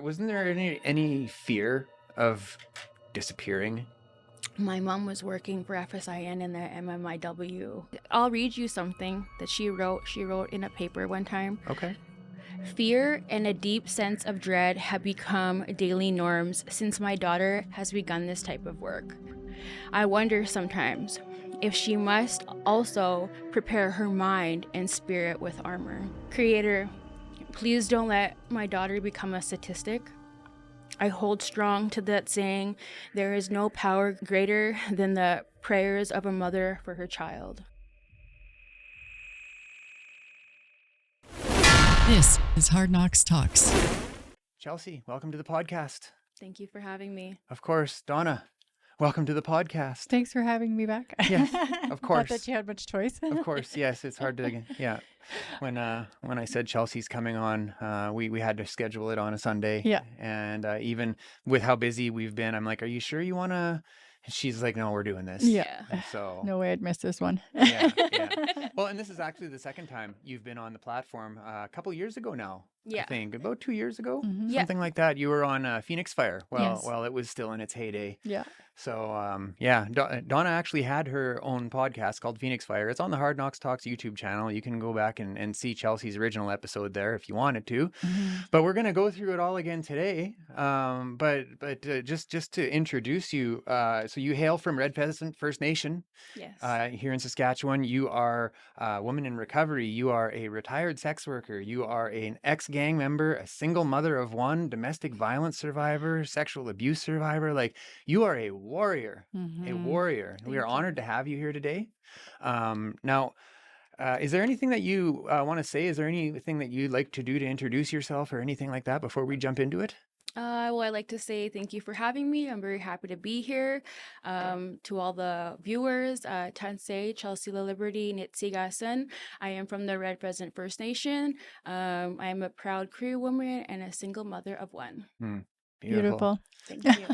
Wasn't there any fear of disappearing? My mom was working for FSIN in the MMIW. I'll read you something that she wrote. She wrote in a paper one time. Okay. Fear and a deep sense of dread have become daily norms since my daughter has begun this type of work. I wonder sometimes if she must also prepare her mind and spirit with armor. Creator, please don't let my daughter become a statistic. I hold strong to that saying, there is no power greater than the prayers of a mother for her child. This is Hard Knocks Talks. Chelsey, welcome to the podcast. Thank you for having me. Of course. Donna, welcome to the podcast. Thanks for having me back. Yes, of course. Not that you had much choice. Of course, yes. It's hard to, yeah. When I said Chelsea's coming on, we had to schedule it on a Sunday. Yeah. And even with how busy we've been, I'm like, are you sure you want to? And she's like, no, we're doing this. Yeah. So No way I'd miss this one. yeah. Well, and this is actually the second time you've been on the platform. A couple years ago now. Yeah. I think about 2 years ago, Mhm. Yeah. something like that. You were on Phoenix Fire. Yes. Well, it was still in its heyday. Yeah. So, yeah, Donna actually had her own podcast called Phoenix Fire. It's on the Hard Knocks Talks YouTube channel. You can go back and see Chelsea's original episode there if you wanted to. Mhm. But we're going to go through it all again today. But just to introduce you, so you hail from Red Pheasant First Nation Yes. here in Saskatchewan. You are a woman in recovery. You are a retired sex worker. You are an ex-gang member, a single mother of one, domestic violence survivor, sexual abuse survivor. Like, you are a warrior, a Mhm. warrior. We are Thank you. honored to have you here today. Now, is there anything that you want to say? Is there anything that you'd like to do to introduce yourself or anything like that before we jump into it? Well, I'd like to say thank you for having me. I'm very happy to be here. To all the viewers, Tansei, Chelsey, Laliberte, Nitsigasan. I am from the Red Pheasant First Nation. I am a proud career woman and a single mother of one. Beautiful. Thank you.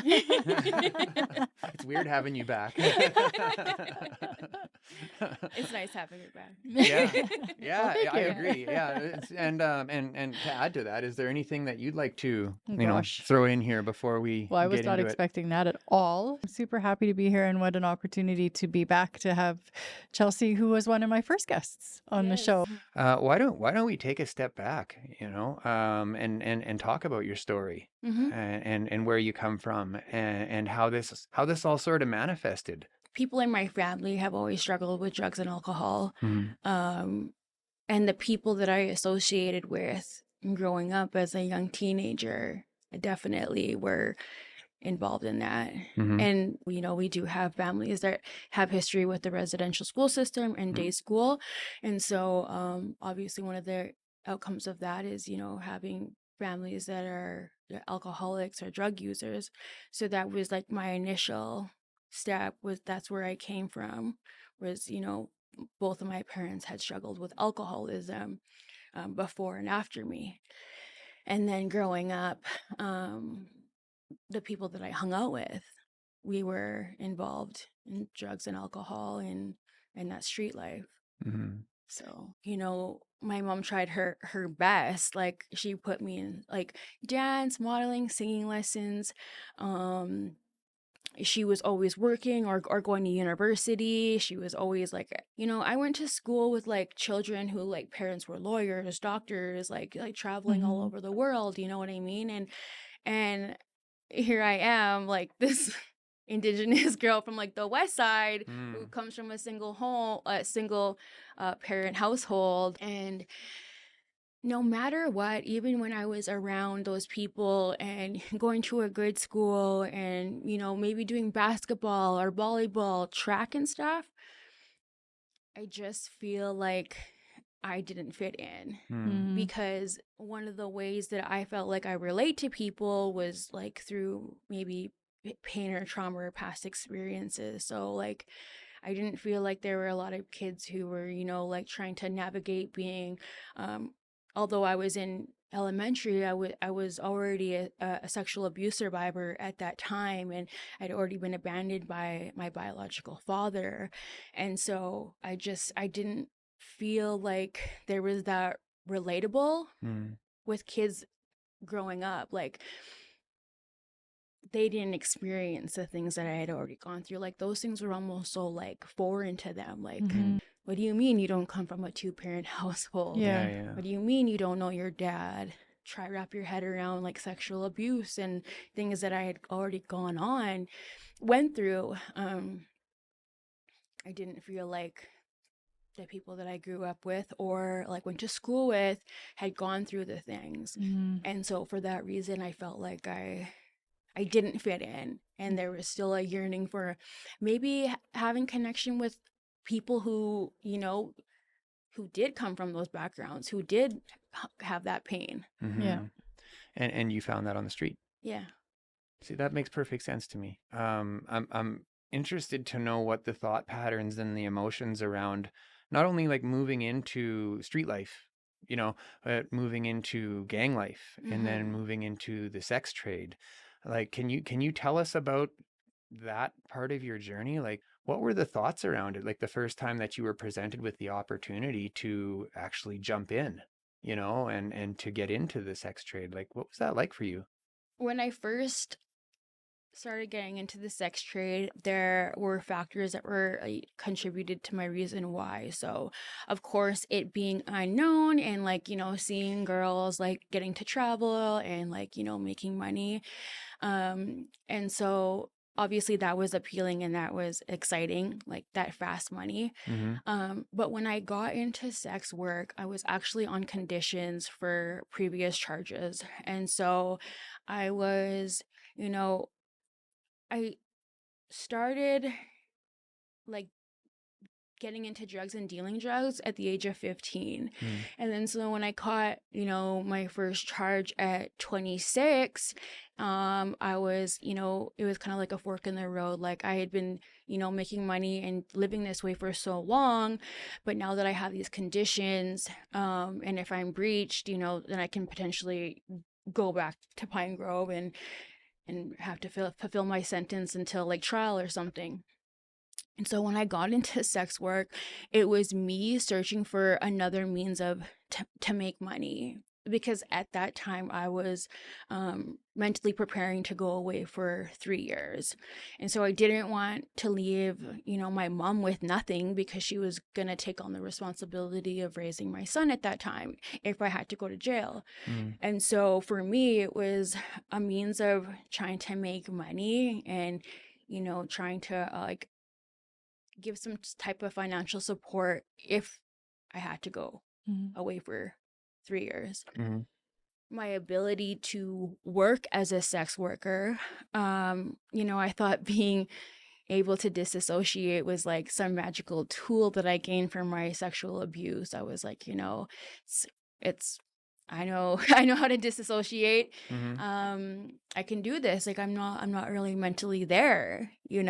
It's weird having you back. It's nice having you back. Yeah, Well, thank I you. agree. Yeah, and to add to that, is there anything that you'd like to Oh, you know gosh. throw in here before we Well, I was get not into it? expecting that at all. I'm super happy to be here, and what an opportunity to be back to have Chelsey, who was one of my first guests on the Yes. show. Why don't we take a step back, and talk about your story Mhm. and where you come from and how this all sort of manifested. People in my family have always struggled with drugs and alcohol. And the people that I associated with growing up as a young teenager definitely were involved in that. Mhm. And, we do have families that have history with the residential school system and day school. And so, obviously, one of the outcomes of that is, having families that are alcoholics or drug users. So that was like my initial step, that's where I came from, was, both of my parents had struggled with alcoholism before and after me. And then growing up, the people that I hung out with, we were involved in drugs and alcohol and that street life. Mhm. So, my mom tried her best. Like, she put me in like dance, modeling, singing lessons. She was always working or going to university. She was always like, I went to school with like children who like parents were lawyers, doctors, like traveling all Mhm. over the world, you know what I mean? And here I am, like this Indigenous girl from like the West Side who comes from a single parent household. And no matter what, even when I was around those people and going to a good school and, maybe doing basketball or volleyball, track and stuff, I just feel like I didn't fit in. Mhm. Because one of the ways that I felt like I relate to people was like through maybe pain or trauma or past experiences. So like I didn't feel like there were a lot of kids who were, like trying to navigate being, although I was in elementary, I was already a sexual abuse survivor at that time, and I'd already been abandoned by my biological father. And so I didn't feel like there was that relatable Mm. with kids growing up, like they didn't experience the things that I had already gone through. Like those things were almost so like foreign to them. Like, Mhm. what do you mean you don't come from a 2-parent household? Yeah. Yeah. What do you mean you don't know your dad? Try wrap your head around like sexual abuse and things that I had already went through. I didn't feel like the people that I grew up with or like went to school with had gone through the things. Mhm. And so for that reason, I felt like I didn't fit in, and there was still a yearning for maybe having connection with people who, you know, who did come from those backgrounds, who did have that pain. Yeah. And you found that on the street. Yeah. See, that makes perfect sense to me. I'm interested to know what the thought patterns and the emotions around not only like moving into street life, but moving into gang life and then moving into the sex trade. Like, can you tell us about that part of your journey? Like, what were the thoughts around it? Like the first time that you were presented with the opportunity to actually jump in, and to get into the sex trade. Like, what was that like for you? When I first started getting into the sex trade, there were factors that were contributed to my reason why. So, of course, it being unknown and like, seeing girls like getting to travel and like, making money. And so obviously that was appealing and that was exciting, like that fast money. But when I got into sex work, I was actually on conditions for previous charges. And so I was, you know, I started like getting into drugs and dealing drugs at the age of 15. And then so when I caught, my first charge at 26, I was, it was kind of like a fork in the road. Like I had been, making money and living this way for so long, but now that I have these conditions, and if I'm breached, then I can potentially go back to Pine Grove and have to fulfill my sentence until like trial or something. And so when I got into sex work, it was me searching for another means of to make money, because at that time I was mentally preparing to go away for 3 years. And so I didn't want to leave, my mom with nothing, because she was going to take on the responsibility of raising my son at that time if I had to go to jail. And so for me, it was a means of trying to make money and, trying to like give some type of financial support if I had to go away for 3 years. My ability to work as a sex worker, I thought being able to disassociate was like some magical tool that I gained from my sexual abuse. I was like, it's I know I know how to disassociate. I can do this. Like I'm not really mentally there, then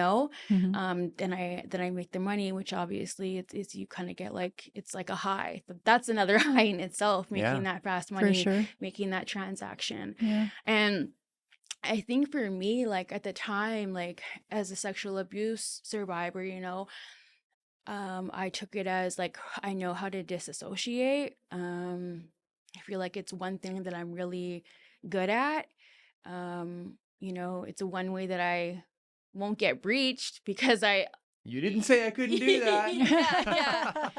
I make the money, which obviously it's you kind of get like, it's like a high. But that's another high in itself, making that fast For money, sure. making that transaction. Yeah. And I think for me, like at the time, like as a sexual abuse survivor, I took it as like I know how to disassociate. I feel like it's one thing that I'm really good at. It's one way that I won't get breached because You didn't say I couldn't do that. yeah.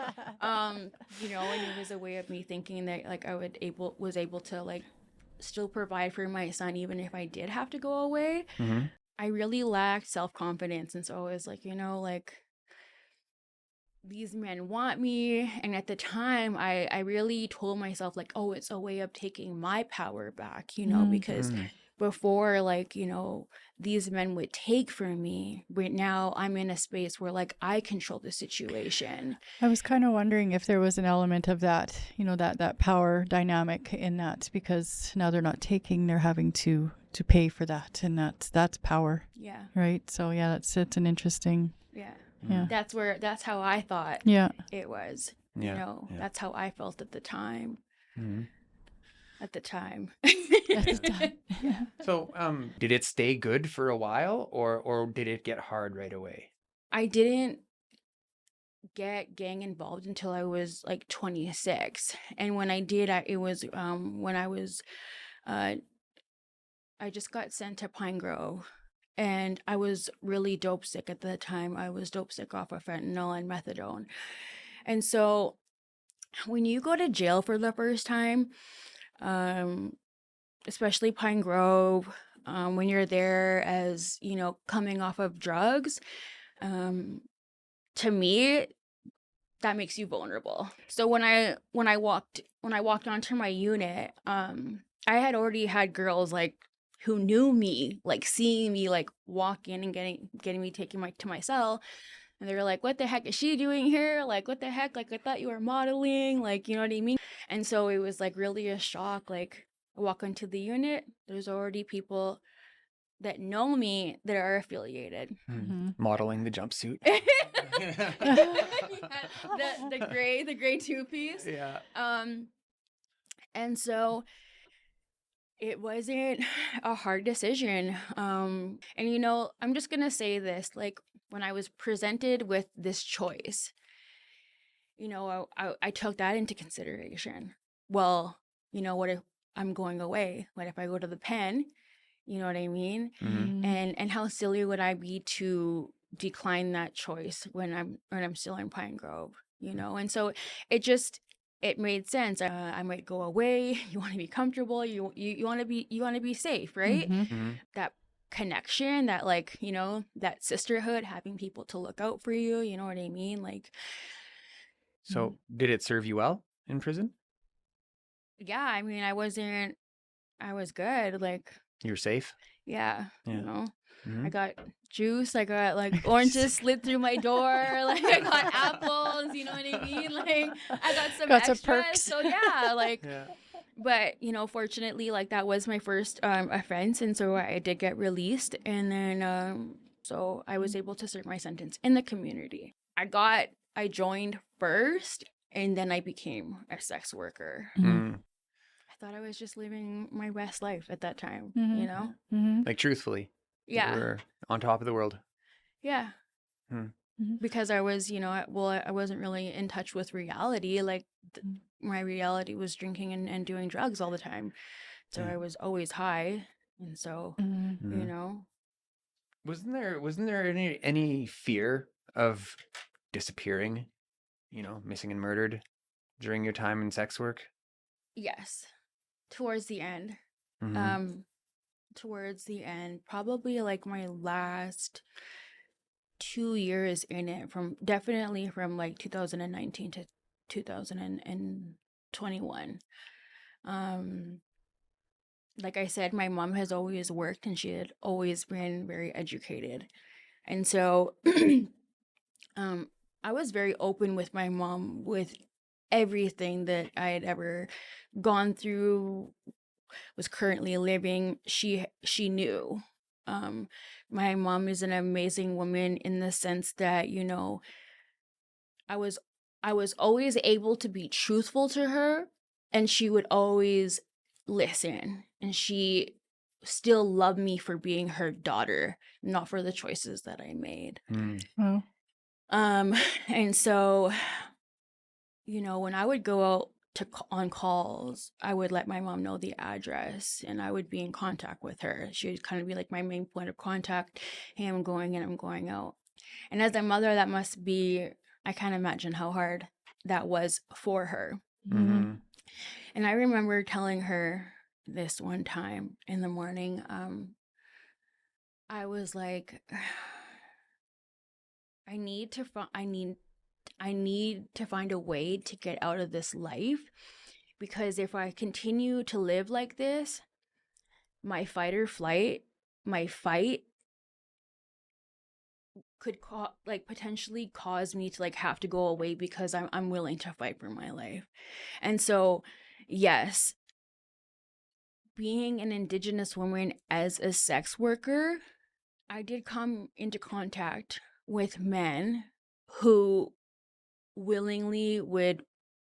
And it was a way of me thinking that like I was able to like still provide for my son even if I did have to go away. I really lacked self-confidence, and so I was like, like these men want me. And at the time I really told myself like, oh, it's a way of taking my power back, because before, like, these men would take from me, but now I'm in a space where like I control the situation. I was kind of wondering if there was an element of that, that power dynamic in that, because now they're not taking, they're having to pay for that, and that's power. Yeah. Right. So yeah, it's an interesting. Yeah. Yeah. That's how I thought Yeah. it was. Yeah. That's how I felt at the time. At the time. At the time. So, did it stay good for a while, or did it get hard right away? I didn't get gang involved until I was like 26, and when I did, it was when I was I just got sent to Pine Grove, and I was really dope sick at the time. I was dope sick off of fentanyl and methadone. And so when you go to jail for the first time, um, especially Pine Grove, when you're there as, you know, coming off of drugs, um, to me, that makes you vulnerable. So when I walked onto my unit, I had already had girls like who knew me, like seeing me like walk in and getting me taking my to my cell, and they were like, "What the heck is she doing here? Like, what the heck? Like, I thought you were modeling, like, you know what I mean?" And so it was like really a shock. Like, I walk into the unit, there's already people that know me that are affiliated. Modeling the jumpsuit. Yeah, the gray two piece. Yeah. And so it wasn't a hard decision. And you know, I'm just gonna say this, like when I was presented with this choice, you know, I took that into consideration. Well, you know, what if I'm going away? What if I go to the pen? You know what I mean? And how silly would I be to decline that choice when I'm still in Pine Grove, you know? And so it made sense. I might go away. You want to be comfortable. You want to be safe, right? That connection, that like, you know, that sisterhood, having people to look out for you. You know what I mean? Like, So did it serve you well in prison? yeah. I mean, I was good. Like, You were safe? yeah. Yeah. You know. Mhm. I got juice, I got like oranges slid through my door, like I got apples, you know what I mean? Like I got some extras. perks. So yeah, like Yeah. but you know, fortunately, like that was my first offense, and so I did get released, and then so I was able to serve my sentence in the community. I joined first, and then I became a sex worker. I thought I was just living my best life at that time, you know? Like truthfully. You Yeah. were on top of the world. Yeah. Hmm. Because I was, you know, I wasn't really in touch with reality. Like my reality was drinking and doing drugs all the time. So Yeah. I was always high. And so, you know, Wasn't there any fear of disappearing, you know, missing and murdered during your time in sex work? yes, towards the end. Mhm. Towards the end, probably like my last 2 years in it, definitely from like 2019 to 2021. Like I said, my mom has always worked and she had always been very educated. And so um I was very open with my mom with everything that I had ever gone through, was currently living. She knew. Um my mom is an amazing woman in the sense that, you know, I was I was always able to be truthful to her, and she would always listen, and she still loved me for being her daughter, not for the choices that I made. Wow. And so, you know, when I would go out on calls, I would let my mom know the address and I would be in contact with her. She would kind of be like my main point of contact. Hey, I'm going in, I'm going out. And as a mother, that must be, I can't imagine how hard that was for her. Mhm. And I remember telling her this one time in the morning, I was like, I need to find a way to get out of this life, because if I continue to live like this, my fight or flight, my fight could potentially cause me to like have to go away because I'm willing to fight for my life. And so, yes, being an Indigenous woman as a sex worker, I did come into contact with men who willingly would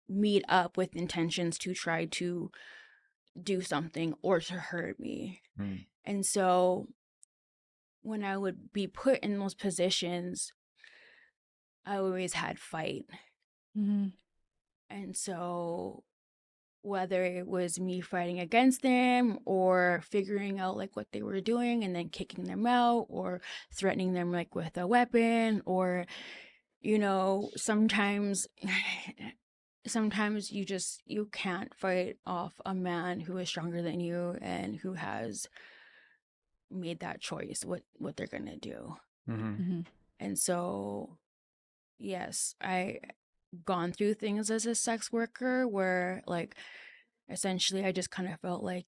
meet up with intentions to try to do something or to hurt me. And so when I would be put in those positions, I always had fight. And so whether it was me fighting against them or figuring out like what they were doing and then kicking them out or threatening them like with a weapon, or sometimes you can't fight off a man who is stronger than you and who has made that choice what they're gonna do. Mm-hmm. And so yes, I gone through things as a sex worker where like essentially I just kind of felt like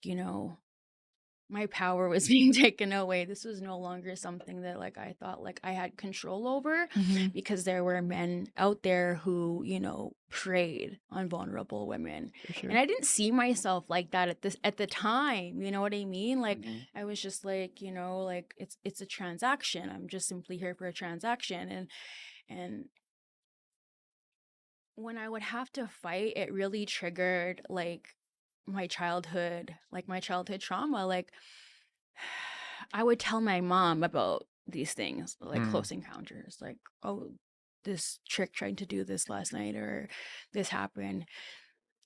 my power was being taken away. This was no longer something that like I thought like I had control over, Mm-hmm. because there were men out there who preyed on vulnerable women. For sure. And I didn't see myself like that at the time, you know what I mean? Like Mhm. I was just like, like it's a transaction. I'm just simply here for a transaction. And when I would have to fight, it really triggered like my childhood trauma. Like I would tell my mom about these things, like Mm. close encounters, like, oh, this trick tried to do this last night, or this happened.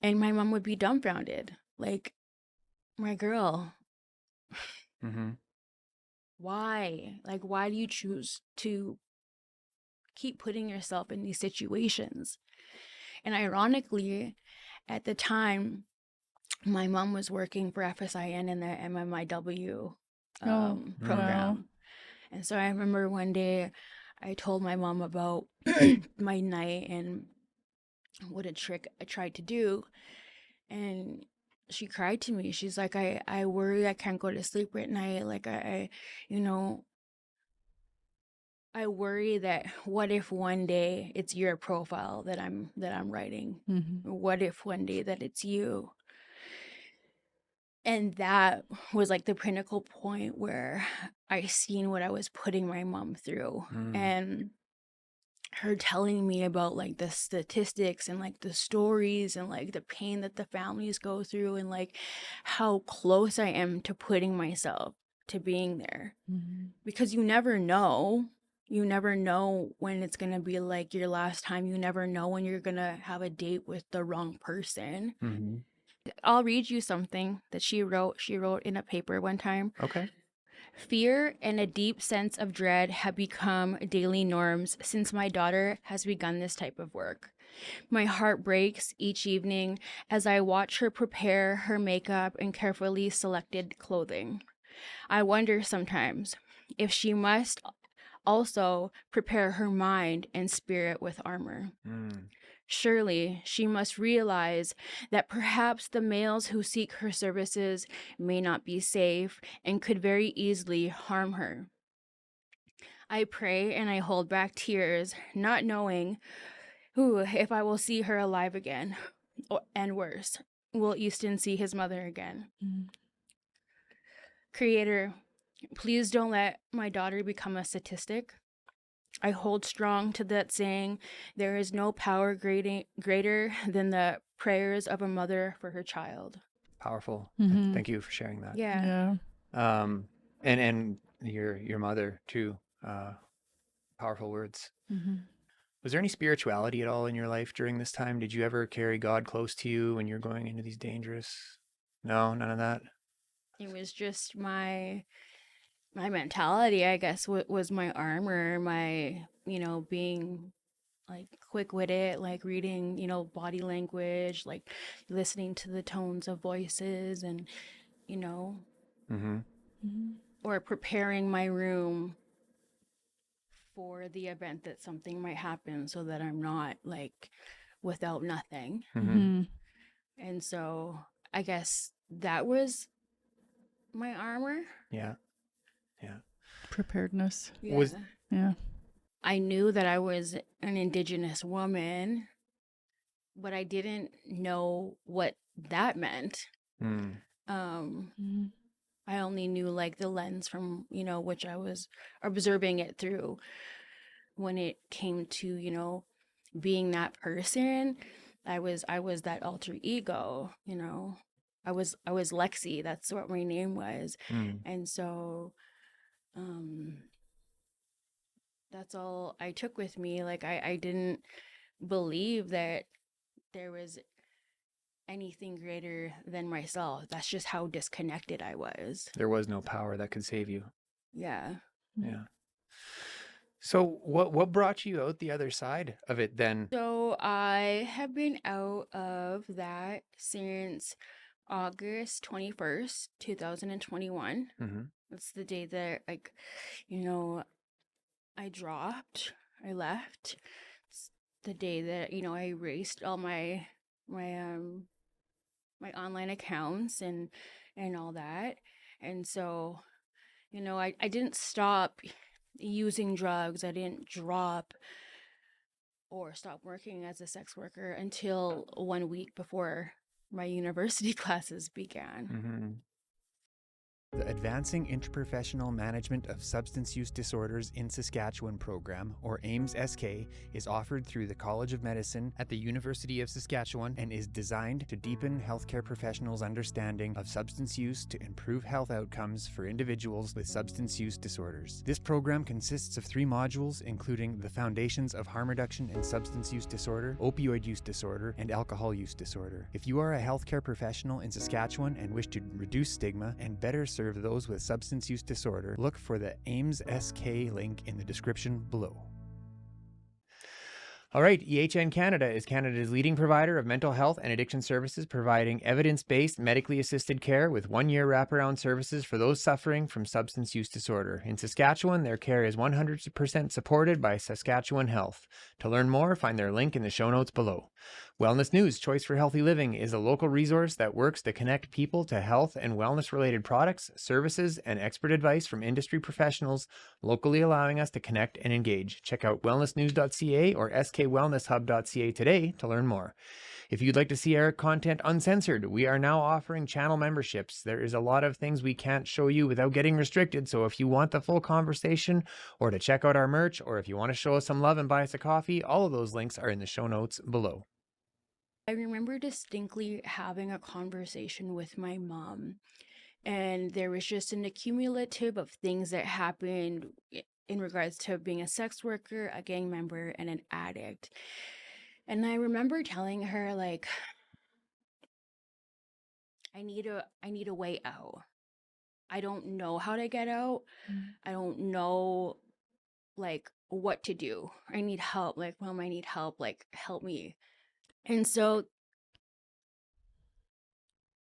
And my mom would be dumbfounded. Like, my girl, Mm-hmm. why? Like, why do you choose to keep putting yourself in these situations? And ironically, at the time, my mom was working for FSIN in the MMIW Oh, program. wow. And so I remember one day I told my mom about my night and what a trick I tried to do. And she cried to me. She's like, I worry I can't go to sleep at night. Like you know, I worry that what if one day it's your profile that I'm writing? Mm-hmm. What if one day that it's you? And that was like the pinnacle point where I seen what I was putting my mom through. Mm. And her telling me about like the statistics and like the stories and like the pain that the families go through and like how close I am to putting myself to being there. Mm-hmm. Because you never know. You never know when it's going to be like your last time. You never know when you're going to have a date with the wrong person. Mm-hmm. I'll read you something that she wrote. She wrote in a paper one time. Okay. Fear and a deep sense of dread have become daily norms since my daughter has begun this type of work. My heart breaks each evening as I watch her prepare her makeup and carefully selected clothing. I wonder sometimes if she must also prepare her mind and spirit with armor. Mm. Surely she must realize that perhaps the males who seek her services may not be safe and could very easily harm her. I pray and I hold back tears, not knowing if I will see her alive again, and worse, will Easton see his mother again. Mm-hmm. Creator, please don't let my daughter become a statistic. I hold strong to that saying, there is no power greater than the prayers of a mother for her child. Powerful. Mm-hmm. Thank you for sharing that. Yeah. Yeah. And your mother too. Powerful words. Mm-hmm. Was there any spirituality at all in your life during this time? Did you ever carry God close to you when you're going into these dangerous? No, none of that. It was just my mentality, I guess, was my armor, my, being like quick witted, like reading, body language, like listening to the tones of voices and, you know, Mm-hmm. Mm-hmm. or preparing my room for the event that something might happen so that I'm not like without nothing. Mm-hmm. Mm-hmm. And so I guess that was my armor. Yeah. Yeah. Preparedness. Yeah. Was Yeah. I knew that I was an Indigenous woman, but I didn't know what that meant. mm, Mm-hmm. I only knew like the lens from, which I was observing it through. When it came to, being that person, I was that alter ego, I was Lexi, that's what my name was. mm, And so um that's all I took with me. Like I didn't believe that there was anything greater than myself. That's just how disconnected I was. There was no power that could save you. Yeah. Yeah. So what brought you out the other side of it then? So I have been out of that since August 21st, 2021. Mm-hmm. That's the day that, like, I dropped, I left. It's the day that, I erased all my online accounts and all that. And so, I didn't stop using drugs. I didn't drop or stop working as a sex worker until 1 week before my university classes began. Mm-hmm. The Advancing Interprofessional Management of Substance Use Disorders in Saskatchewan program, or AIMS-SK, is offered through the College of Medicine at the University of Saskatchewan and is designed to deepen healthcare professionals' understanding of substance use to improve health outcomes for individuals with substance use disorders. This program consists of 3 modules, including the foundations of harm reduction in substance use disorder, opioid use disorder, and alcohol use disorder. If you are a healthcare professional in Saskatchewan and wish to reduce stigma and better serve those with substance use disorder, look for the AIMS-SK link in the description below. All right, EHN Canada is Canada's leading provider of mental health and addiction services, providing evidence-based, medically assisted care with 1-year wraparound services for those suffering from substance use disorder. In Saskatchewan, their care is 100% supported by Saskatchewan Health. To learn more, find their link in the show notes below. Wellness News, Choice for Healthy Living, is a local resource that works to connect people to health and wellness-related products, services, and expert advice from industry professionals, locally allowing us to connect and engage. Check out wellnessnews.ca or skwellnesshub.ca today to learn more. If you'd like to see our content uncensored, we are now offering channel memberships. There is a lot of things we can't show you without getting restricted, so if you want the full conversation, or to check out our merch, or if you want to show us some love and buy us a coffee, all of those links are in the show notes below. I remember distinctly having a conversation with my mom, and there was just an accumulative of things that happened in regards to being a sex worker, a gang member, and an addict. And I remember telling her, like, I need a way out. I don't know how to get out. I don't know, like, what to do. I need help. Like, Mom, I need help. Like, help me. And so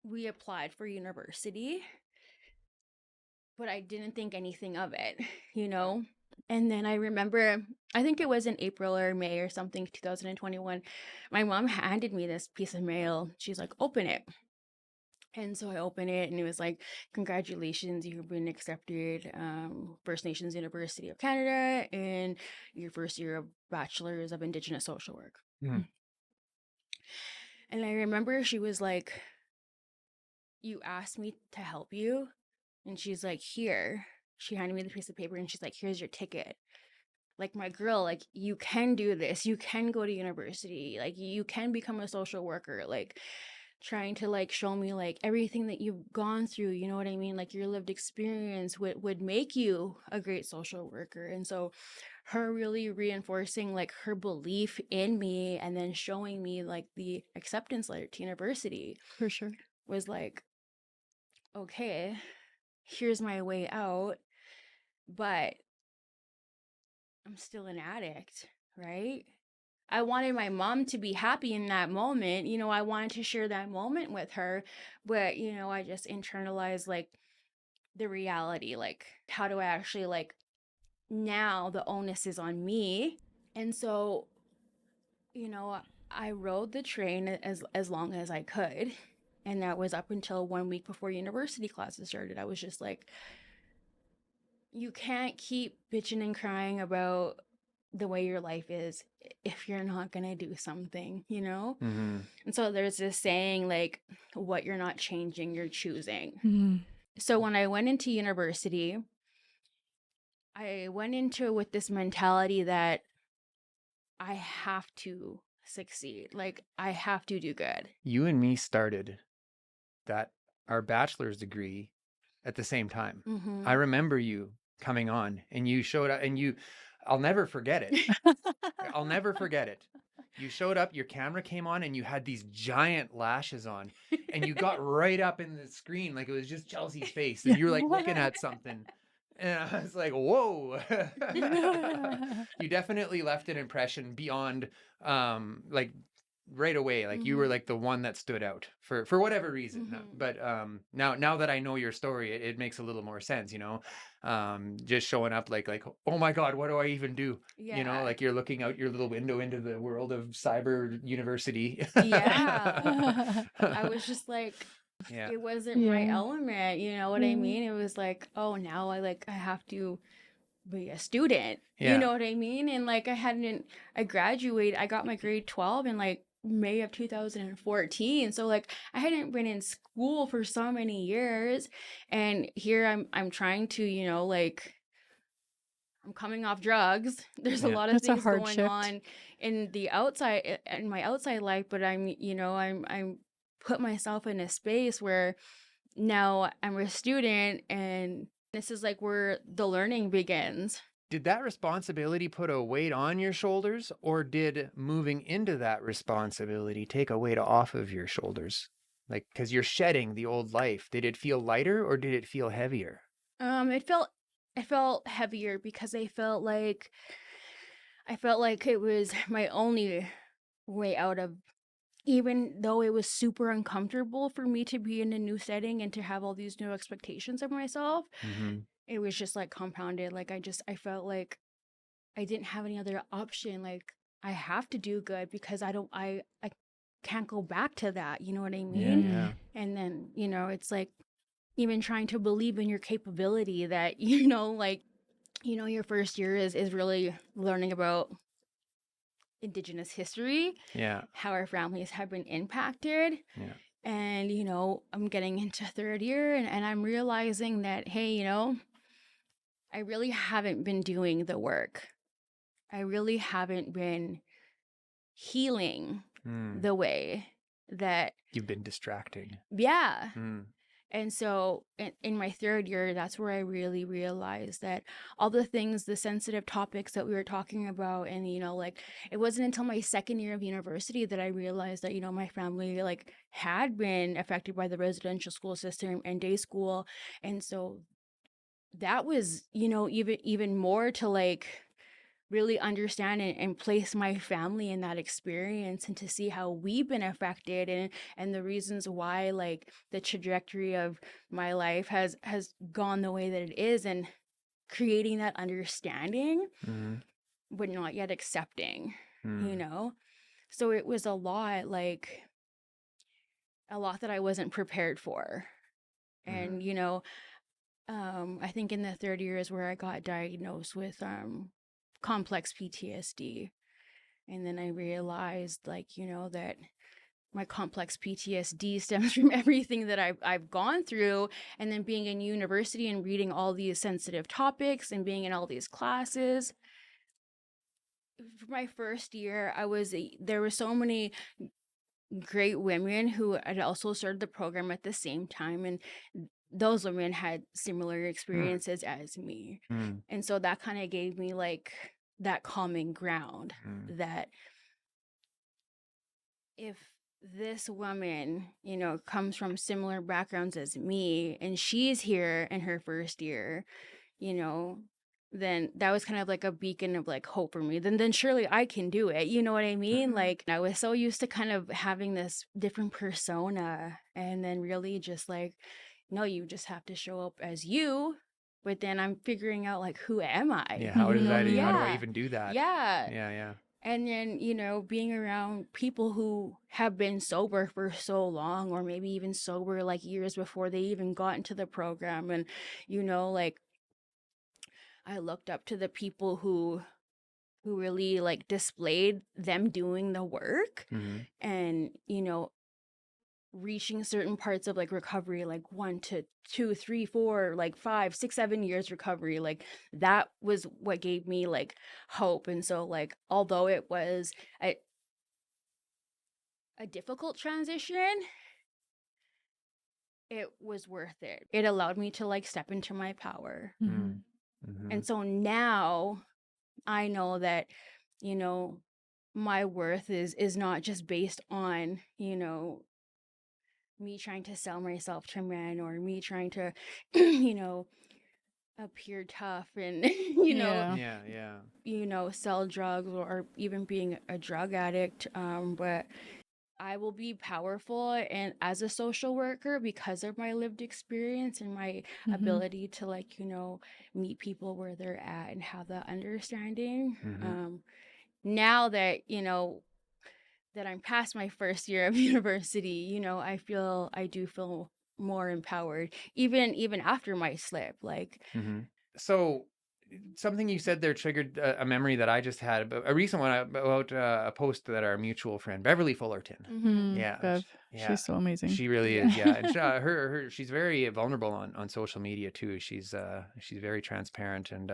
we applied for university, but I didn't think anything of it, And then I remember, I think it was in April or May or something, 2021, my mom handed me this piece of mail. She's like, open it. And so I opened it, and it was like, congratulations, you've been accepted First Nations University of Canada in your first year of Bachelor's of Indigenous Social Work. Mm. And I remember she was like, you asked me to help you. And she's like, here. She handed me the piece of paper, and she's like, here's your ticket. Like, my girl, like, you can do this. You can go to university. Like, you can become a social worker. Like, trying to, like, show me, like, everything that you've gone through, you know what I mean? Like, your lived experience would make you a great social worker. And so her really reinforcing, like, her belief in me, and then showing me, like, the acceptance letter to university For sure. was like, okay, here's my way out, but I'm still an addict, right? I wanted my mom to be happy in that moment. I wanted to share that moment with her, but, I just internalized, like, the reality, like, how do I actually, like, now the onus is on me. And so, I rode the train as long as I could. And that was up until 1 week before university classes started. I was just like, you can't keep bitching and crying about the way your life is if you're not gonna do something, Mm-hmm. And so there's this saying, like, what you're not changing, you're choosing. Mm-hmm. So when I went into university, I went into it with this mentality that I have to succeed. Like, I have to do good. You and me started our bachelor's degree at the same time. Mm-hmm. I remember you coming on, and you showed up, and I'll never forget it. I'll never forget it. You showed up, your camera came on, and you had these giant lashes on, and you got right up in the screen like it was just Chelsea's face, and Yeah. you were like looking at something. And I was like, whoa. You definitely left an impression beyond like right away. Like you were Mhm. like the one that stood out for whatever reason. Mhm. But now that I know your story, it makes a little more sense, just showing up like, oh my God, what do I even do? Yeah. Like you're looking out your little window into the world of cyber university. Yeah. I was just like, Yeah. it wasn't my Yeah. element, you know what I mean? It was like, oh, now I have to be a student, you Yeah. know what I mean? And like I graduated, I got my grade 12 in like May of 2014. So like I hadn't been in school for so many years, and here I'm trying to, like I'm coming off drugs. There's a Yeah. lot of That's a things hard going shift. on in the outside, in my outside life, but I'm put myself in a space where now I'm a student, and this is like where the learning begins. Did that responsibility put a weight on your shoulders, or did moving into that responsibility take a weight off of your shoulders? Like, because you're shedding the old life. Did it feel lighter or did it feel heavier? It felt heavier because I felt like it was my only way out of, even though it was super uncomfortable for me to be in a new setting and to have all these new expectations of myself. Mm-hmm. It was just like compounded. Like I felt like I didn't have any other option. Like I have to do good because I can't go back to that. You know what I Yeah, mean? yeah. And then, it's like even trying to believe in your capability that, your first year is really learning about Indigenous history, Yeah, how our families have been impacted. yeah. And, I'm getting into third year, and I'm realizing that, hey, I really haven't been doing the work. I really haven't been healing Mm. the way that, You've been distracting. yeah. Mm. And so in my third year, that's where I really realized that all the things, the sensitive topics that we were talking about, and, like it wasn't until my second year of university that I realized that, my family like had been affected by the residential school system and day school. And so that was, even more to like really understand and place my family in that experience, and to see how we've been affected, and the reasons why like the trajectory of my life has gone the way that it is, and creating that understanding Mm. but not yet accepting, Mm. so it was a lot that I wasn't prepared for. Mm. And I think in the third year is where I got diagnosed with complex PTSD. And then I realized, that my complex PTSD stems from everything that I've gone through. And then being in university and reading all these sensitive topics and being in all these classes. For my first year, there were so many great women who had also started the program at the same time. And those women had similar Mm. experiences as me. Mm. And so that kind of gave me like that common ground, Mm. that if this woman, comes from similar backgrounds as me, and she's here in her first year, you know, then that was kind of like a beacon of like hope for me. Then surely I can do it. You know what I mean? Like I was so used to kind of having this different persona, and then really just like, no, you just have to show up as you. But then I'm figuring out like, who am I? Yeah, how does that, how do I Yeah. even do that? Yeah. Yeah, yeah. And then, being around people who have been sober for so long, or maybe even sober like years before they even got into the program. And, like I looked up to the people who really like displayed them doing the work, Mm-hmm. and, reaching certain parts of like recovery, like 1 to 2, 3, 4, like 5, 6, 7 years recovery. Like that was what gave me like hope. And so like, although it was a difficult transition, it was worth it. It allowed me to like step into my power. Mm. Mm-hmm. And so now I know that, you know, my worth is not just based on, you know, me trying to sell myself to men, or me trying to, you know, appear tough and Yeah. Yeah, yeah. sell drugs, or even being a drug addict. But I will be powerful and as a social worker because of my lived experience and my Mm-hmm. ability to, like, meet people where they're at and have that understanding. Now that, that I'm past my first year of university, I do feel more empowered, even after my slip. Like, So something you said there triggered a memory that I just had, a recent one about a post that our mutual friend Beverly Fullerton. Yeah, Bev, yeah, she's so amazing. she really is. Yeah, and she's very vulnerable on social media too. She's very transparent, and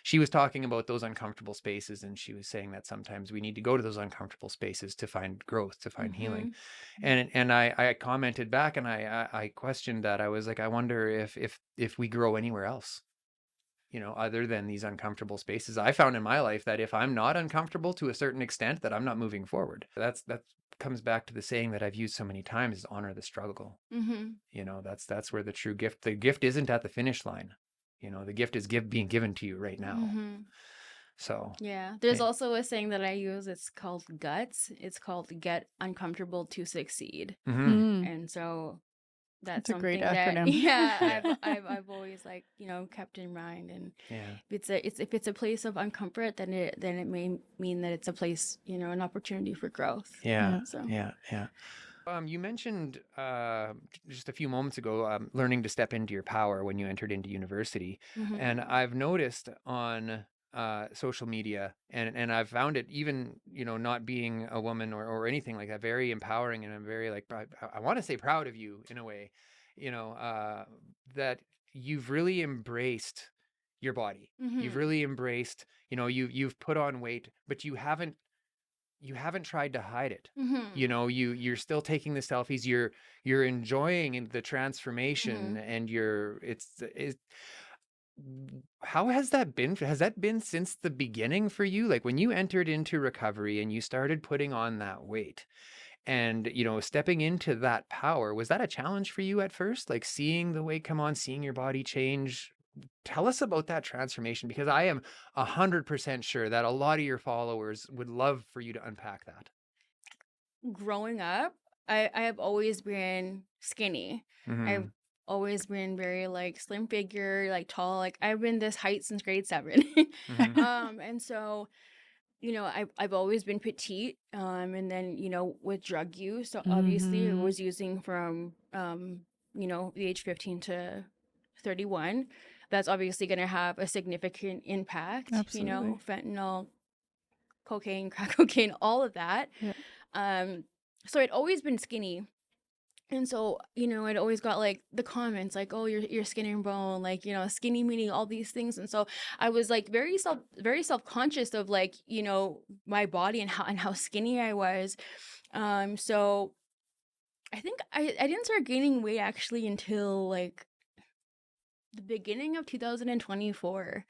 she was talking about those uncomfortable spaces, and she was saying that sometimes we need to go to those uncomfortable spaces to find growth, to find healing. And I commented back, and I questioned that. I was like, I wonder if we grow anywhere else, other than these uncomfortable spaces. I found in my life that if I'm not uncomfortable to a certain extent, that I'm not moving forward. That comes back to the saying that I've used so many times, is honor the struggle. That's where the gift isn't at the finish line. The gift is being given to you right now. So Yeah, there's also a saying that I use. It's called guts. It's called get uncomfortable to succeed. And so that's It's a great something that, acronym. I've always, like, kept in mind. And yeah. if it's a place of uncomfort, then it may mean that it's a place, an opportunity for growth. Yeah. So Yeah. You mentioned just a few moments ago learning to step into your power when you entered into university. And I've noticed on social media, and I've found it, even, not being a woman or anything like that, very empowering. And I'm very, like, I want to say proud of you in a way, that you've really embraced your body. You've really embraced, you've put on weight, but you haven't tried to hide it. You're still taking the selfies. You're enjoying the transformation, and how has that been? Has that been since the beginning for you? Like, when you entered into recovery and you started putting on that weight and, stepping into that power, was that a challenge for you at first? Like, seeing the weight come on, seeing your body change? Tell us about that transformation, because I am 100% sure that a lot of your followers would love for you to unpack that. growing up, I have always been skinny. I've always been very, like, slim figure, like, tall. Like, I've been this height since grade 7. And so, I've always been petite. And then, with drug use, so obviously I was using from, the age 15 to 31. That's obviously going to have a significant impact. Absolutely. Fentanyl, cocaine, crack cocaine, all of that. Yeah. So I'd always been skinny. And so, I'd always got, like, the comments like, "Oh, you're skin and bone," like, skinny meaning all these things. And so I was, like, very self-conscious of, like, my body and how skinny I was. So I think I didn't start gaining weight actually until, like, the beginning of 2024.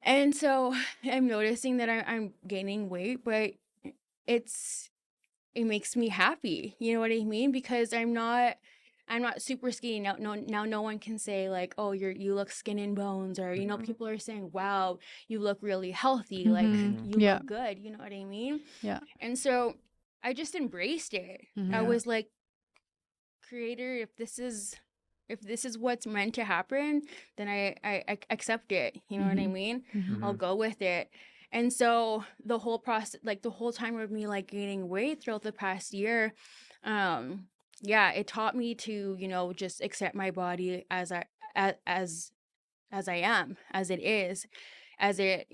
And so I'm noticing that I'm gaining weight, but it's it makes me happy. You know what I mean? Because I'm not super skinny now. No one can say, like, "Oh, you look skin and bones," or, people are saying, "Wow, you look really healthy. Like, you Yeah. look good." You know what I mean? Yeah. And so I just embraced it. I was like, "Creator, if this is what's meant to happen, then I accept it." You know what I mean? I'll go with it. And so the whole process, like, the whole time of me, like, gaining weight throughout the past year, yeah, it taught me to, just accept my body as I am, as it is, as it,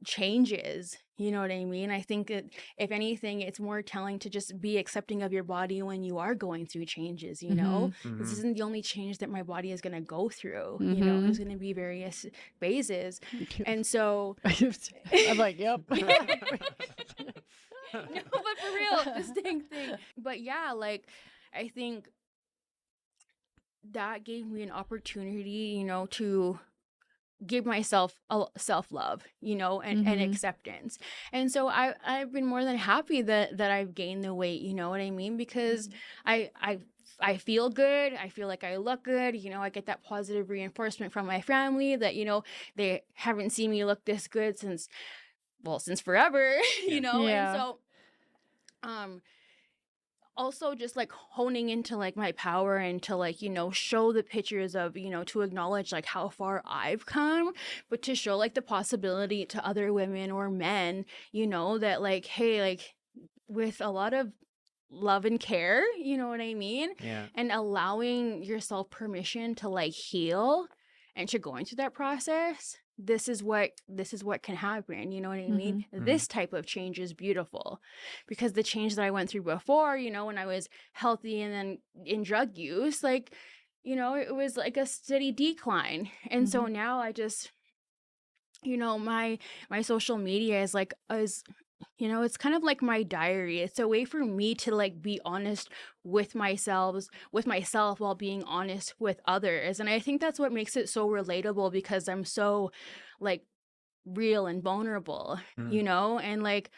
changes. You know what I mean? I think that, if anything, it's more telling to just be accepting of your body when you are going through changes. This isn't the only change that my body is going to go through. There's going to be various phases. And so I'm like, yep. no, but for real, the same thing. But yeah, like, I think that gave me an opportunity, to give myself a self-love, you know, and acceptance. And so I've been more than happy that I've gained the weight, you know what I mean? Because I feel good. I feel like I look good. You know, I get that positive reinforcement from my family that, you know, they haven't seen me look this good since forever, you know? And Yeah. so, also just like honing into like my power and to like, you know, show the pictures of, you know, to acknowledge like how far I've come, but to show like the possibility to other women or men, you know, that like, hey, like with a lot of love and care, you know what I mean? Yeah. And allowing yourself permission to like heal and to go into that process. This is what can happen, you know what I mean? This type of change is beautiful, because the change that I went through before, you know, when I was healthy and then in drug use, like, you know, it was like a steady decline. And so now I just, you know, my social media is like you know, it's kind of like my diary. It's a way for me to like be honest with myself while being honest with others. And I think that's what makes it so relatable, because I'm so like real and vulnerable, you know? And like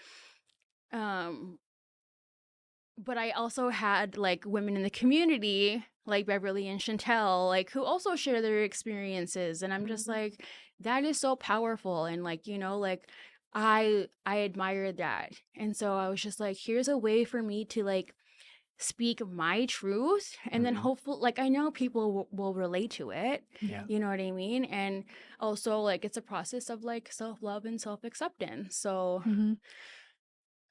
but I also had like women in the community like Beverly and Chantel, like who also share their experiences. And I'm just like, that is so powerful. And like, you know, like I admired that. And so I was just like, here's a way for me to like speak my truth, and then hopefully like I know people will relate to it. Yeah. You know what I mean? And also like it's a process of like self-love and self-acceptance. So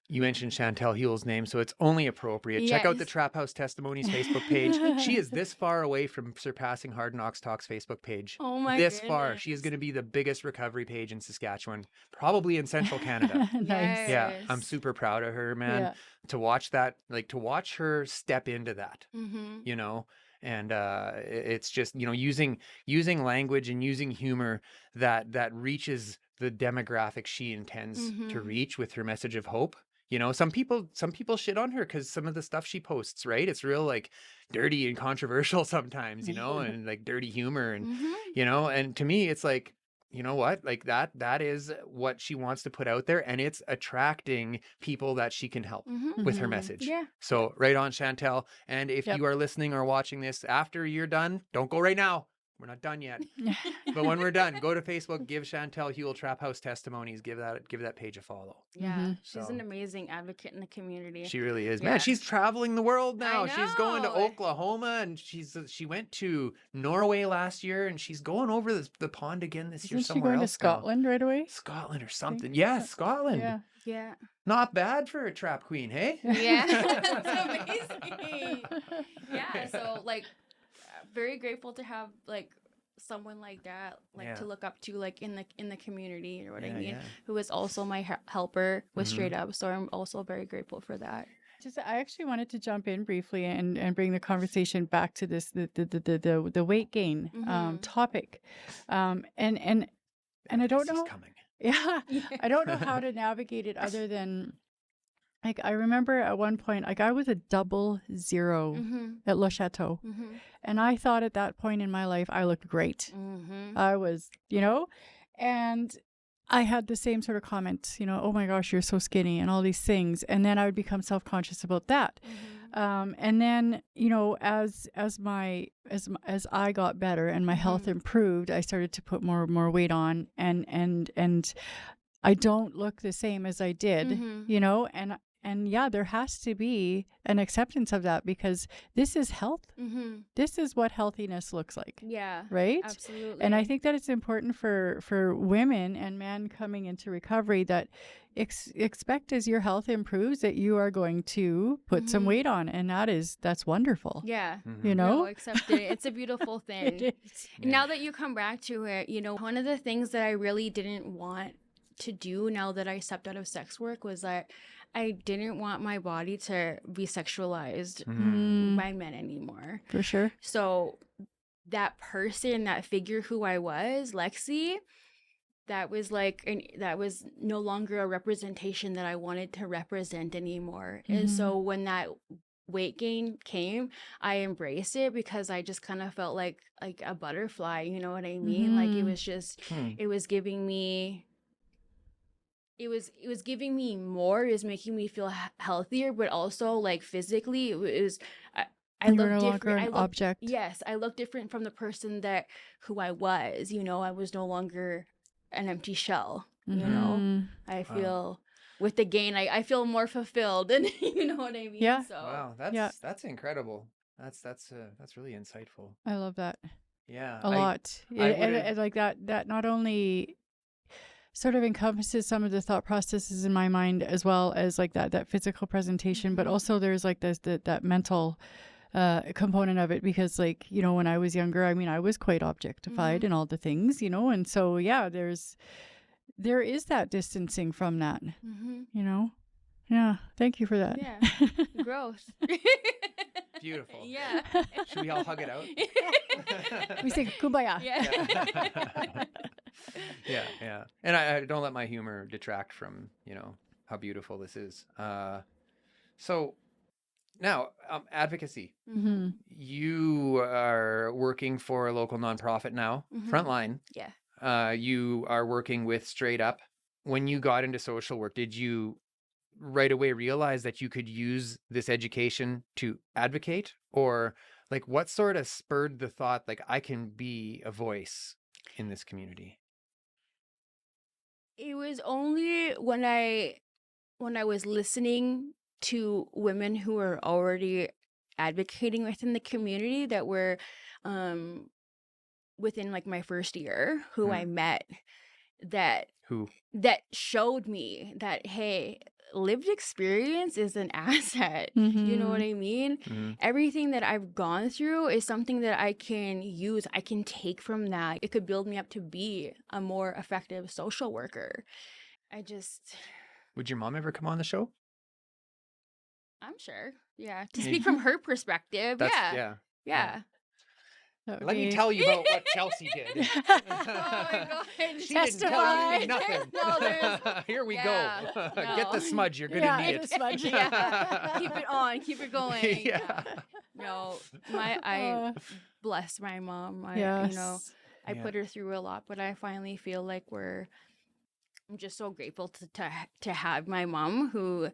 You mentioned Chantel Huel's name, so it's only appropriate. Check out the yes. Trap House Testimonies Facebook page. She is this far away from surpassing Hard Knocks Talks Facebook page. Oh my This far. She is goodness. going to be the biggest recovery page in Saskatchewan, probably in central Canada. Nice. Yeah, I'm Yes. super proud of her, man. Yeah. To watch that, like to watch her step into that, Mm-hmm. you know, and it's just, you know, using language and using humor that reaches the demographic she intends to reach with her message of hope. You know, some people shit on her because some of the stuff she posts, right? It's real like dirty and controversial sometimes, you know, and like dirty humor and, you know, and to me, it's like, you know what, like that is what she wants to put out there, and it's attracting people that she can help with her message. Yeah. So right on, Chantel. And if Yep. you are listening or watching this after you're done, don't go right now. We're not done yet. But when we're done, go to Facebook, give Chantel Huel Trap House Testimonies, give that page a follow. Yeah. She's So an amazing advocate in the community. she really is. Yeah. Man, she's traveling the world now. I She's going to know. Oklahoma, and she went to Norway last year, and she's going over the pond again this year Isn't she somewhere going to else now. Scotland right away? Scotland or something. Yeah, Scotland. Yeah. Yeah. Not bad for a trap queen, hey? Yeah. That's amazing. Yeah. So like very grateful to have like someone like that, like to look up to, like in the community, you know what I mean, who is also my helper with Straight Up. So I'm also very grateful for that. I actually wanted to jump in briefly and bring the conversation back to this the weight gain topic, and I don't know. Coming. Yeah, I don't know how to navigate it other than, like, I remember at one point, like, I was a 00 at Le Chateau. And I thought at that point in my life, I looked great. I was, you know, and I had the same sort of comments, you know, oh my gosh, you're so skinny and all these things. And then I would become self-conscious about that. And then, you know, as I got better and my health improved, I started to put more weight on, and I don't look the same as I did, you know, and yeah, there has to be an acceptance of that, because this is health. This is what healthiness looks like. Yeah. Right? Absolutely. And I think that it's important for women and men coming into recovery that expect as your health improves that you are going to put some weight on, and that's wonderful. Yeah. You know? No, accept it. It's a beautiful thing. It is. Now that you come back to it, you know, one of the things that I really didn't want to do now that I stepped out of sex work was that I didn't want my body to be sexualized by men anymore. For sure. So that person, that figure who I was, Lexi, that was that was no longer a representation that I wanted to represent anymore. And so when that weight gain came, I embraced it because I just kind of felt like a butterfly, you know what I mean? Like it was just it was giving me giving me more. It was making me feel healthier, but also like physically it was I You were look no longer different. an object. Yes, I look different from the person that who I was. You know, I was no longer an empty shell. You know, I feel with the gain, I feel more fulfilled, and you know what I mean. Yeah. So Wow, that's incredible. That's really insightful. I love that Yeah, a lot. I And would've- like that not only sort of encompasses some of the thought processes in my mind, as well as like that physical presentation, but also there's like that mental component of it, because like, you know, when I was younger, I mean, I was quite objectified and all the things, you know, and so yeah, there is that distancing from that, you know. Yeah, thank you for that. yeah, growth. beautiful. Yeah. Should we all hug it out? We say kumbaya. Yeah. Yeah. And I don't let my humor detract from, how beautiful this is. So now, advocacy. Mm-hmm. You are working for a local nonprofit now, Frontline. Yeah. You are working with Straight Up. When you got into social work, did you right away realize that you could use this education to advocate? Or like what sort of spurred the thought, like I can be a voice in this community? It was only when I was listening to women who were already advocating within the community that were within like my first year who I met that Who? showed me that, hey, lived experience is an asset. You know what I mean? Everything that I've gone through is something that I can use. I can take from that. It could build me up to be a more effective social worker. Would your mom ever come on the show? I'm sure. Yeah. To speak from her perspective. Yeah. Let me tell you about what Chelsey did. Oh my God. She didn't tell you nothing. No, Here we yeah, go. no. Get the smudge. You're going to need it. Smudge. Yeah. Keep it on. Keep it going. Yeah. No, I bless my mom. I put her through a lot, but I finally feel like I'm just so grateful to have my mom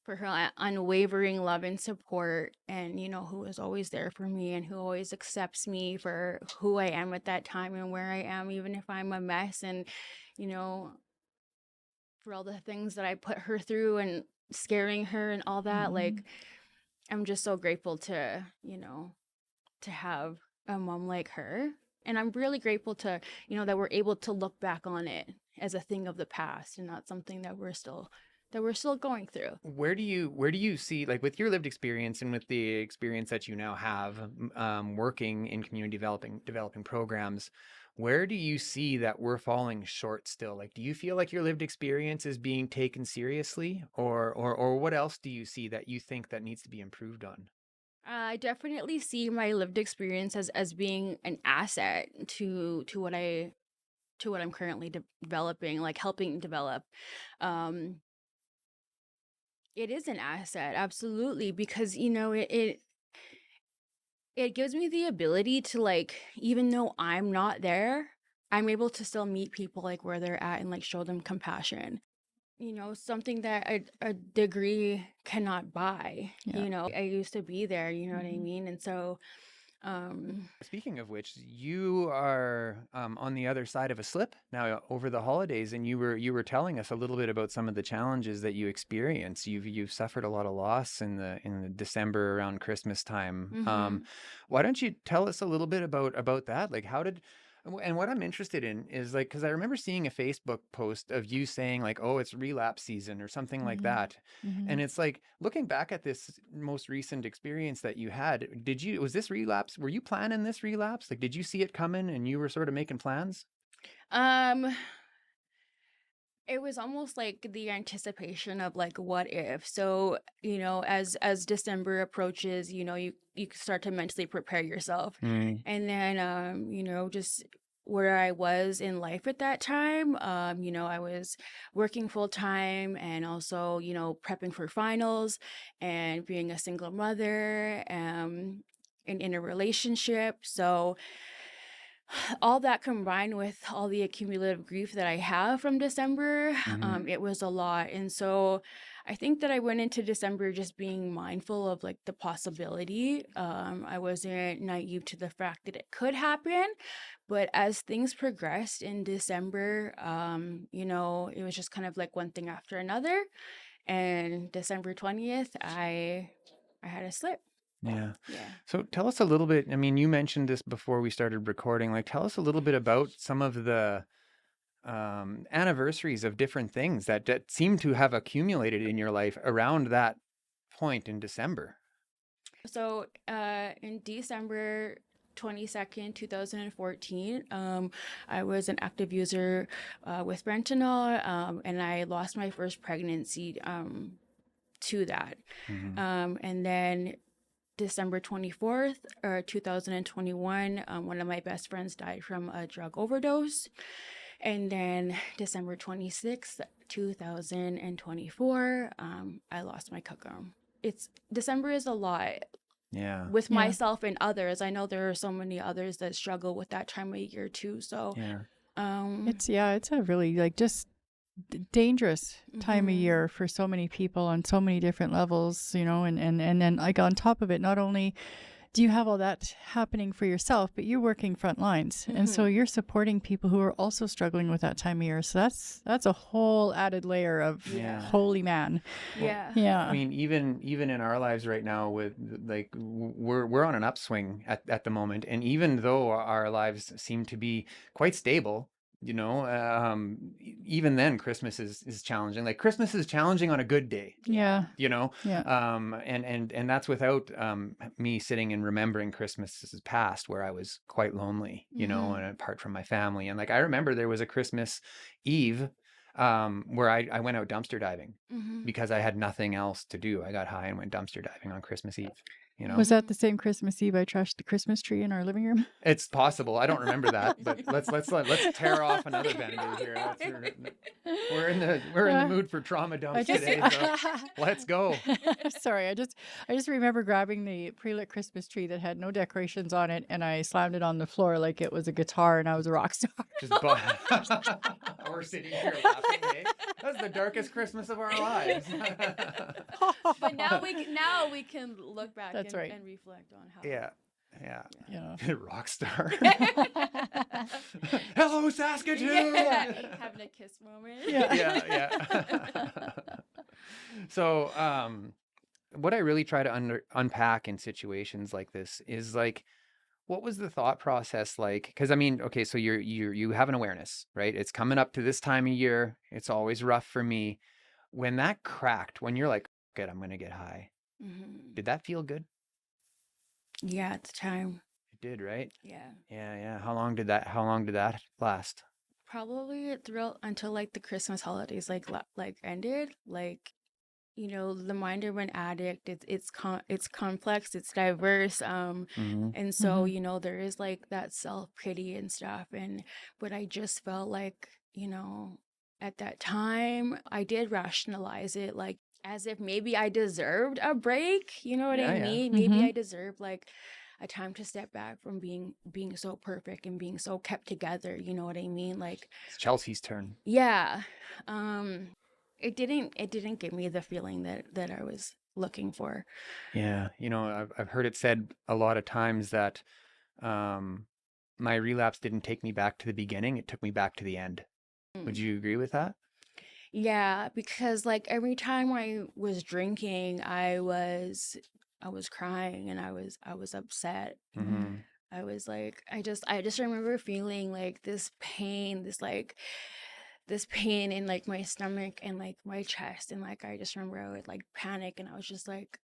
for her unwavering love and support, and who is always there for me and who always accepts me for who I am at that time and where I am, even if I'm a mess, and for all the things that I put her through and scaring her and all that. Like, I'm just so grateful to have a mom like her. And I'm really grateful to, that we're able to look back on it as a thing of the past and not something that we're still going through. Where do you see, like with your lived experience and with the experience that you now have working in community developing programs, where do you see that we're falling short still? Like, do you feel like your lived experience is being taken seriously, or what else do you see that you think that needs to be improved on? I definitely see my lived experience as being an asset to what I'm currently developing, like helping develop. It is an asset, absolutely, because it gives me the ability to, like, even though I'm not there, I'm able to still meet people like where they're at and like show them compassion. Something that a degree cannot buy. Yeah. I used to be there, you know what I mean? And so Speaking of which, you are on the other side of a slip now over the holidays, and you were telling us a little bit about some of the challenges that you experience. You've suffered a lot of loss in the December around Christmas time. Why don't you tell us a little bit about that? Like, and what I'm interested in is, like, because I remember seeing a Facebook post of you saying like, oh, it's relapse season or something like that. And it's like, looking back at this most recent experience that you had, was this relapse? Were you planning this relapse? Like, did you see it coming and you were sort of making plans? It was almost like the anticipation of like, what if? So, as December approaches, you start to mentally prepare yourself. And then, just where I was in life at that time. I was working full time and also, prepping for finals and being a single mother, and in a relationship. So all that combined with all the accumulative grief that I have from December, it was a lot. And so I think that I went into December just being mindful of like the possibility. I wasn't naive to the fact that it could happen. But as things progressed in December, it was just kind of like one thing after another. And December 20th, I had a slip. Yeah. Yeah. So tell us a little bit. I mean, you mentioned this before we started recording. Like, tell us a little bit about some of the anniversaries of different things that seem to have accumulated in your life around that point in December. So in December 22nd, 2014, I was an active user with fentanyl, and I lost my first pregnancy to that. And then December 24th, 2021, one of my best friends died from a drug overdose. And then December 26th, 2024, I lost my kakam. December is a lot Yeah. with Yeah. myself and others. I know there are so many others that struggle with that time of year too. So, Yeah. It's a really like just dangerous time of year for so many people on so many different levels, and then like on top of it, not only do you have all that happening for yourself, but you're working front lines. And so you're supporting people who are also struggling with that time of year. So that's a whole added layer of holy man. yeah. I mean, even in our lives right now, with like we're on an upswing at the moment, and even though our lives seem to be quite stable, even then Christmas is challenging. Like Christmas is challenging on a good day. Yeah. And that's without me sitting and remembering Christmases past where I was quite lonely, and apart from my family. And like I remember there was a Christmas Eve where I went out dumpster diving because I had nothing else to do. I got high and went dumpster diving on Christmas Eve. Was that the same Christmas Eve I trashed the Christmas tree in our living room? It's possible. I don't remember that, but let's tear off another bender here. We're in the mood for trauma dumps today. So let's go. Sorry, I just remember grabbing the pre-lit Christmas tree that had no decorations on it, and I slammed it on the floor like it was a guitar, and I was a rock star. We're sitting here laughing. Hey? That's the darkest Christmas of our lives. But now we can look back and reflect on how. Yeah. Rock star. Yeah. Hello, Saskatoon. Having a kiss moment. Yeah. So, what I really try to unpack in situations like this is like, what was the thought process like? Because I mean, okay, so you have an awareness, right? It's coming up to this time of year. It's always rough for me. When that cracked, when you're like, "Good, I'm gonna get high," did that feel good? Yeah, at the time. It did, right? Yeah. How long did that last? Probably until like the Christmas holidays ended. Like, the mind of an addict, it's complex, it's diverse, and so there is like that self-pity and stuff, but I just felt like, at that time I did rationalize it like as if maybe I deserved a break, you know what I mean? Maybe I deserved like a time to step back from being so perfect and being so kept together, you know what I mean? Like It's Chelsea's turn. yeah. It didn't give me the feeling that I was looking for. Yeah, I've heard it said a lot of times that my relapse didn't take me back to the beginning, it took me back to the end. Would you agree with that? Yeah, because like every time I was drinking, I was crying and I was upset. I was like, I just remember feeling like this pain in like my stomach and like my chest, and like I just remember I would like panic and I was just like,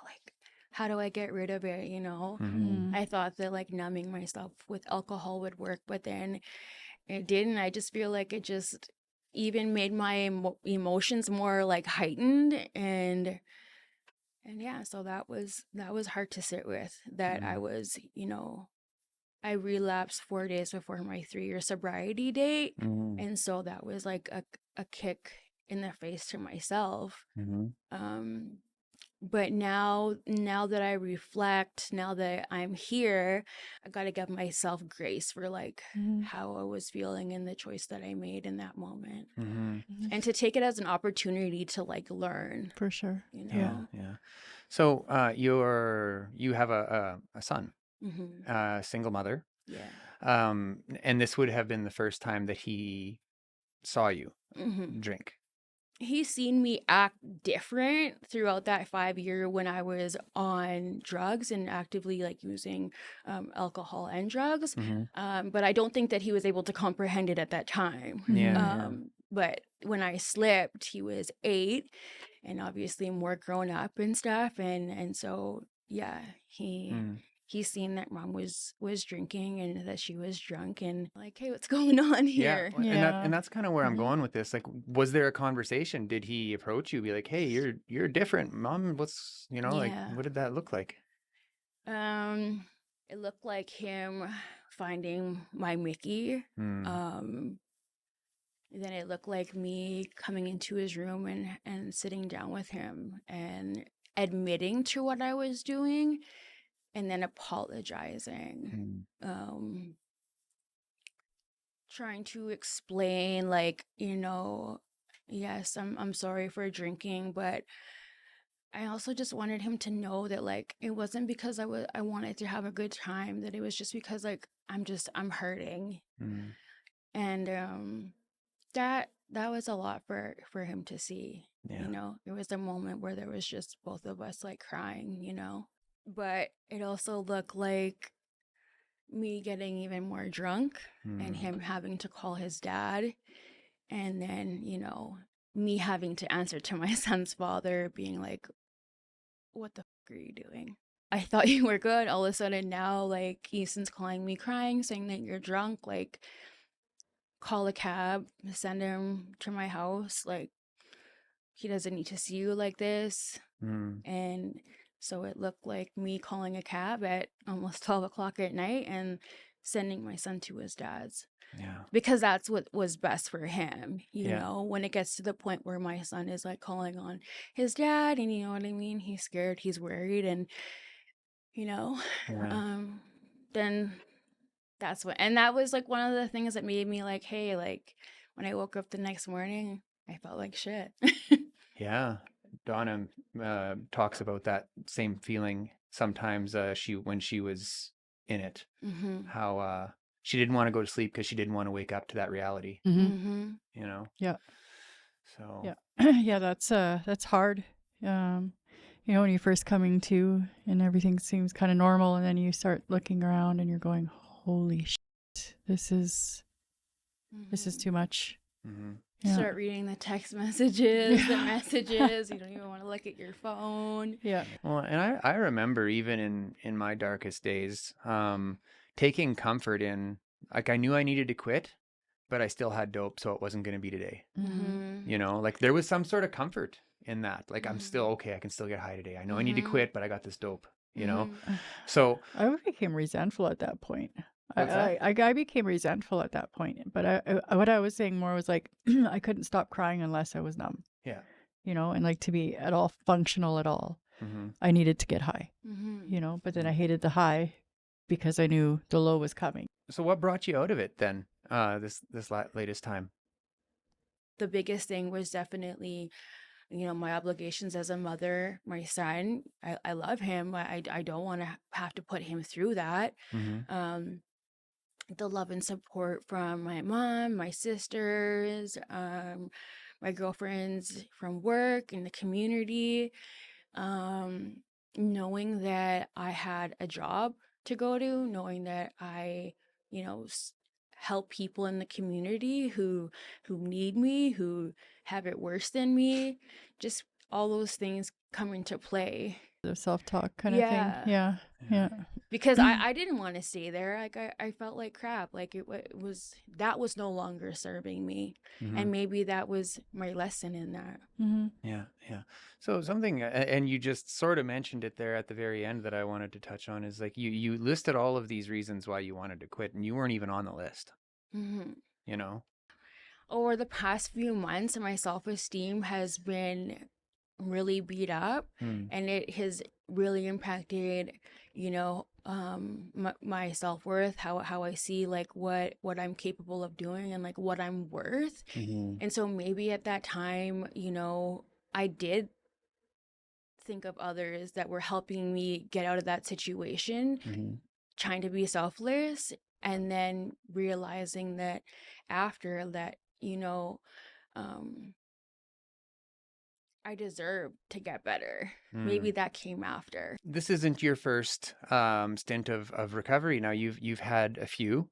like how do I get rid of it, I thought that like numbing myself with alcohol would work, but then it didn't. I just feel like it just even made my emotions more like heightened, and yeah, so that was hard to sit with, that I was I relapsed 4 days before my 3-year sobriety date. Mm. And so that was like a kick in the face to myself. Mm-hmm. But now that I reflect, now that I'm here, I got to give myself grace for like how I was feeling and the choice that I made in that moment. Mm-hmm. And to take it as an opportunity to like learn, For sure. you Yeah, know. yeah. So you have a son, single mother. Yeah. And this would have been the first time that he saw you drink. He's seen me act different throughout that 5 year when I was on drugs and actively like using alcohol and drugs. But I don't think that he was able to comprehend it at that time. Yeah. But when I slipped, he was 8 and obviously more grown up and stuff. And so, yeah, he's seen that mom was drinking and that she was drunk and like, hey, what's going on here? Yeah. And that's kind of where I'm going with this. Like, was there a conversation? Did he approach you, be like, hey, you're different, mom? What's, like, what did that look like? It looked like him finding my Mickey. Then it looked like me coming into his room and sitting down with him and admitting to what I was doing and then apologizing. Trying to explain like, yes, I'm sorry for drinking, but I also just wanted him to know that like it wasn't because I wanted to have a good time, that it was just because like I'm hurting. And that was a lot for him to see. It was a moment where there was just both of us like crying, but it also looked like me getting even more drunk and him having to call his dad, and then me having to answer to my son's father being like, what the fuck are you doing? I thought you were good. All of a sudden now like Easton's calling me crying saying that you're drunk, like call a cab, send him to my house. Like, he doesn't need to see you like this. And so it looked like me calling a cab at almost 12 o'clock at night and sending my son to his dad's. Yeah. Because that's what was best for him. When it gets to the point where my son is like calling on his dad and you know what I mean? He's scared, he's worried, and then that was like one of the things that made me like, hey, like when I woke up the next morning, I felt like shit. Yeah. Donna talks about that same feeling sometimes when she was in it, how she didn't want to go to sleep because she didn't want to wake up to that reality. Yeah. So yeah, that's hard. When you're first coming to and everything seems kind of normal, and then you start looking around and you're going, holy shit, this is too much. Start reading the text messages, the messages. You don't even want to look at your phone. Yeah. Well, and I remember even in my darkest days, taking comfort in, like, I knew I needed to quit, but I still had dope, so it wasn't going to be today. Like there was some sort of comfort in that. Like, I'm still okay. I can still get high today. I know I need to quit, but I got this dope, So I became resentful at that point. What's that? I became resentful at that point, but what I was saying more was like I couldn't stop crying unless I was numb. Yeah. And like to be at all functional at all, I needed to get high. But then I hated the high because I knew the low was coming. So what brought you out of it then? This latest time. The biggest thing was definitely, my obligations as a mother. My son, I love him. I don't want to have to put him through that. The love and support from my mom, my sisters, my girlfriends from work in the community, knowing that I had a job to go to, knowing that I, help people in the community who need me, who have it worse than me. Just all those things come into play. The self-talk kind of thing. Yeah. because I didn't want to stay there. Like I felt like crap. Like that was no longer serving me. And maybe that was my lesson in that. Yeah. So something, and you just sort of mentioned it there at the very end that I wanted to touch on is like you listed all of these reasons why you wanted to quit, and you weren't even on the list. You know? Over the past few months, my self-esteem has been really beat up, and it has really impacted, my self-worth, how I see like what I'm capable of doing and like what I'm worth. And so maybe at that time, I did think of others that were helping me get out of that situation, trying to be selfless, and then realizing that after that, I deserve to get better. Maybe that came after. This isn't your first stint of recovery. Now you've had a few.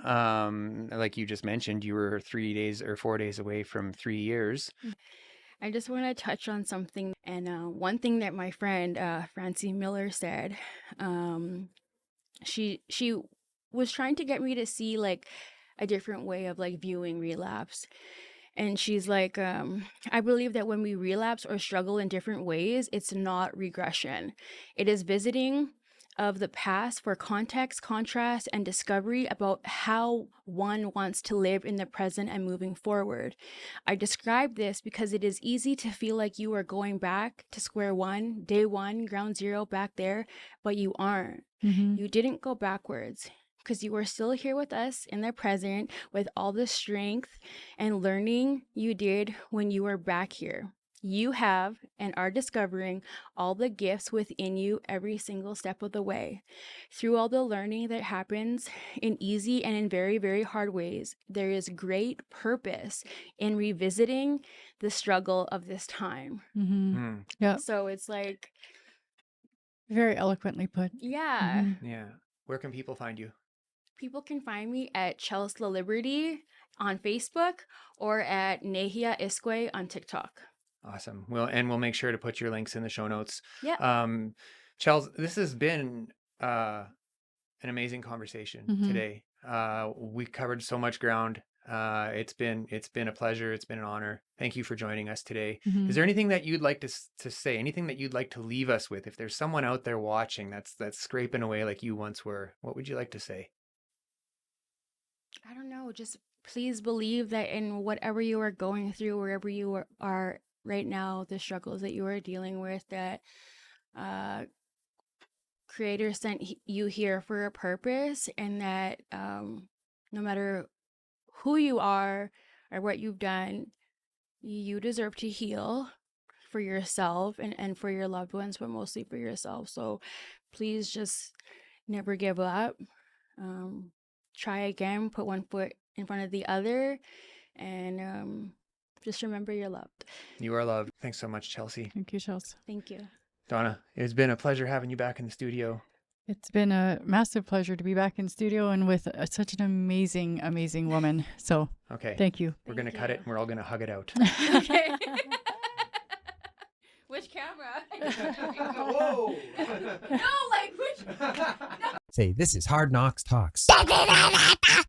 Like you just mentioned, you were 3 days or 4 days away from 3 years. I just want to touch on something, and one thing that my friend Francie Miller said. She was trying to get me to see like a different way of like viewing relapse. And she's like, I believe that when we relapse or struggle in different ways, it's not regression. It is visiting of the past for context, contrast, and discovery about how one wants to live in the present and moving forward. I describe this because it is easy to feel like you are going back to square one, day one, ground zero back there, but you aren't. You didn't go backwards, because you are still here with us in the present with all the strength and learning you did when you were back here. You have and are discovering all the gifts within you every single step of the way. Through all the learning that happens in easy and in very, very hard ways, there is great purpose in revisiting the struggle of this time. Yeah. So it's like... Very eloquently put. Yeah. Yeah. Where can people find you? People can find me at Chelsey Laliberte on Facebook or at Nehia Isque on TikTok. Awesome. We'll make sure to put your links in the show notes. Yeah. Chelsey, this has been an amazing conversation today. We covered so much ground. It's been a pleasure. It's been an honor. Thank you for joining us today. Is there anything that you'd like to say? Anything that you'd like to leave us with? If there's someone out there watching that's scraping away like you once were, what would you like to say? I don't know. Just please believe that in whatever you are going through, wherever you are right now, the struggles that you are dealing with, that Creator sent you here for a purpose, and that no matter who you are or what you've done, you deserve to heal for yourself and for your loved ones, but mostly for yourself. So please just never give up. Try again, put one foot in front of the other, and just remember you're loved. You are loved. Thanks so much, Chelsey. Thank you, Chelsey. Thank you. Donna, it's been a pleasure having you back in the studio. It's been a massive pleasure to be back in studio and with such an amazing, amazing woman. So Okay. thank you. We're going to cut it and we're all going to hug it out. Okay. Which camera? Whoa! No, like which? Say, this is Hard Knocks Talks.